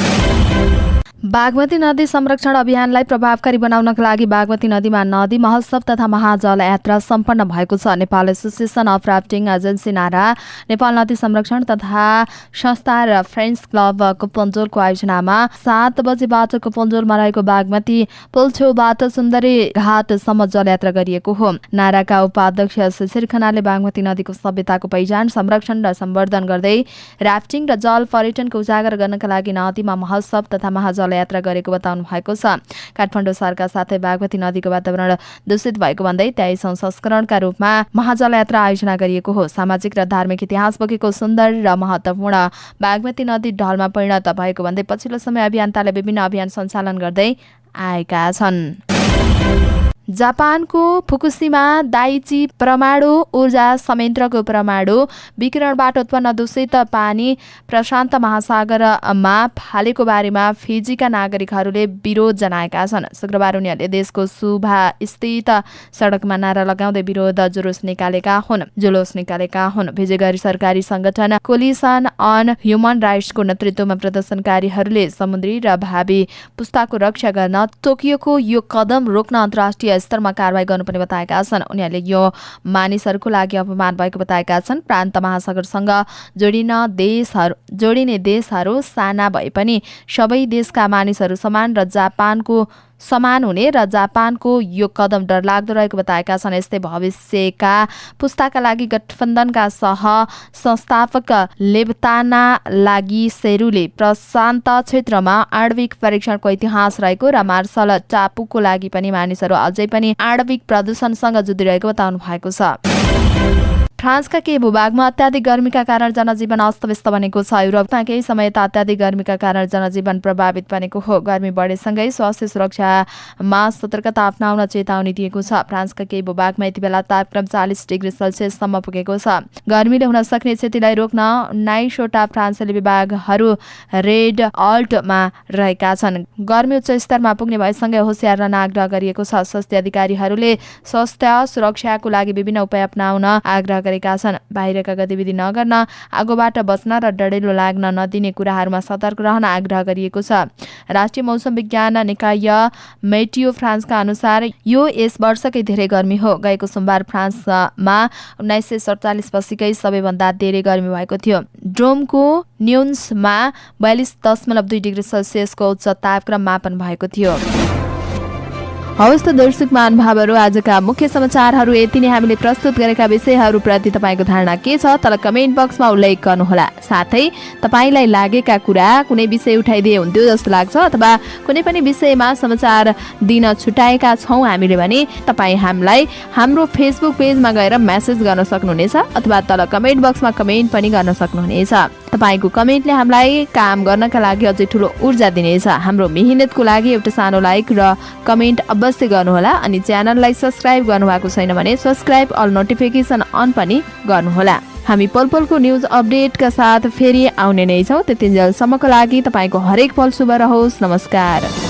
बागमती नदी संरक्षण अभियानलाई प्रभावकारी बनाउनका लागि बागमती नदीमा नदी महोत्सव तथा महाजल यात्रा सम्पन्न भएको छ। Nepal association of rafting agency नारा, नेपाल नदी संरक्षण तथा संस्था र फ्रेन्ड्स क्लब कुपन्जोरको आयोजनामा 7 बजेबाट कुपन्जोरमा रहेको बागमती पुल छेउबाट सुन्दरी घाटसम्म जलयात्रा गरिएको हो। नाराका उपाध्यक्ष शिशिर खनालले बागमती नदीको सभ्यताको पहिचान, संरक्षण र सम्वर्धन गर्दै राफ्टिङ र जल पर्यटनको उजागर गर्नका लागि नदीमा महोत्सव तथा महाजल यात्रा गरेको बताउनु भएको छ। काठमाडौँ शहरका साथै बागमती नदीको वातावरण दूषित भएको भन्दै 23औं संस्करणका रूपमा महाजल यात्रा आयोजना गरिएको हो। सामाजिक र धार्मिक इतिहास बोकेको सुन्दर र महत्त्वपूर्ण बागमती नदी ढलमा परिणत भएको भन्दै पछिल्लो समय अभियन्ताले विभिन्न अभियान सञ्चालन गर्दै आएका छन्। जापानको फुकुशिमा दाइची परमाणु ऊर्जा संयन्त्रको परमाणु विकिरणबाट उत्पन्न दूषित पानी प्रशान्त महासागरमा फालेको बारेमा फिजीका नागरिकहरूले विरोध जनाएका छन्। शुक्रबार उनीहरूले देशको सुभा स्थित सडकमा नारा लगाउँदै विरोध जुलुस निकालेका हुन्। फिजी गैर सरकारी संगठन कोलिसन अन ह्युमन राइट्सको नेतृत्वमा प्रदर्शनकारीहरूले समुद्री र भावी पुस्ताको रक्षा गर्न टोकियोको यो कदम रोक्न अन्तर्राष्ट्रिय स्तरमा कारबाही गर्नुपर्ने बताएका छन्। उनीहरूले यो मानिसहरूको लागि अपमान भएको बताएका छन्। प्रान्त महासागरसँग जोडिने देशहरू साना भए पनि सबै देशका मानिसहरू समान हुने र जापानको यो कदम डरलाग्दो रहेको बताएका छन्। यस्तै भविष्यका पुस्ताका लागि गठबन्धनका सह संस्थापक लेबताना लागि सेरुले प्रशान्त क्षेत्रमा आणविक परीक्षणको इतिहास रहेको र मार्शल टापुको लागि पनि मानिसहरू अझै पनि आणविक प्रदूषणसँग जुधिरहेको बताउनु भएको छ। फ्रान्सका केही भूभागमा अत्याधिक गर्मीका कारण जनजीवन अस्तव्यस्त बनेको छ। युरोपमा केही समय त अत्याधिक गर्मीका कारण जनजीवन प्रभावित बनेको हो। गर्मी बढेसँगै स्वास्थ्य सुरक्षामा सतर्कता अप्नाउन चेतावनी दिएको छ। फ्रान्सका केही भूभागमा यति बेला तापक्रम 40 डिग्री सेल्सियससम्म पुगेको छ। गर्मीले हुन सक्ने क्षतिलाई रोक्न 19वटा फ्रान्सेली विभागहरू रेड अलर्टमा रहेका छन्। गर्मी उच्च स्तरमा पुग्ने भएसँगै होसियार रहन आग्रह गरिएको छ। स्वास्थ्य अधिकारीहरूले स्वास्थ्य सुरक्षाको लागि विभिन्न उपाय अप्नाउन आग्रह गरेका छन्। बाहिरका गतिविधि नगर्न, आगोबाट बच्न र डढेलो लाग्न नदिने कुराहरूमा सतर्क रहन आग्रह गरिएको छ। राष्ट्रिय मौसम विज्ञान निकाय मेटियो फ्रान्सका अनुसार यो यस वर्षकै धेरै गर्मी हो। गएको सोमबार फ्रान्समा 1947 पछिकै सबैभन्दा धेरै गर्मी भएको थियो। ड्रोमको न्युन्समा 42.2 डिग्री सेल्सियसको उच्च तापक्रम मापन भएको थियो। हवस् त दर्शक महानुभावहरू, आजका मुख्य समाचारहरू यति नै। हामीले प्रस्तुत गरेका विषयहरूप्रति तपाईँको धारणा के छ तल कमेन्ट बक्समा उल्लेख गर्नुहोला। साथै तपाईँलाई लागेका कुरा कुनै विषय उठाइदिए हुन्थ्यो जस्तो लाग्छ अथवा कुनै पनि विषयमा समाचार दिन छुटाएका छौँ हामीले भने तपाईँ हामीलाई हाम्रो फेसबुक पेजमा गएर मेसेज गर्न सक्नुहुनेछ अथवा तल कमेन्ट बक्समा कमेन्ट पनि गर्न सक्नुहुनेछ। तपाईँको कमेन्टले हामीलाई काम गर्नका लागि अझै ठुलो ऊर्जा दिनेछ। हाम्रो मेहनतको लागि एउटा सानो लाइक र कमेन्ट अवश्य गर्नुहोला। अनि च्यानललाई सब्स्क्राइब गर्नुभएको छैन भने सब्स्क्राइब अल नोटिफिकेसन अन पनि गर्नुहोला। हामी पलपलको न्युज अपडेटका साथ फेरि आउने नै छौँ। त्यतिन्जेलसम्मको लागि तपाईँको हरेक पल शुभ रहोस्। नमस्कार।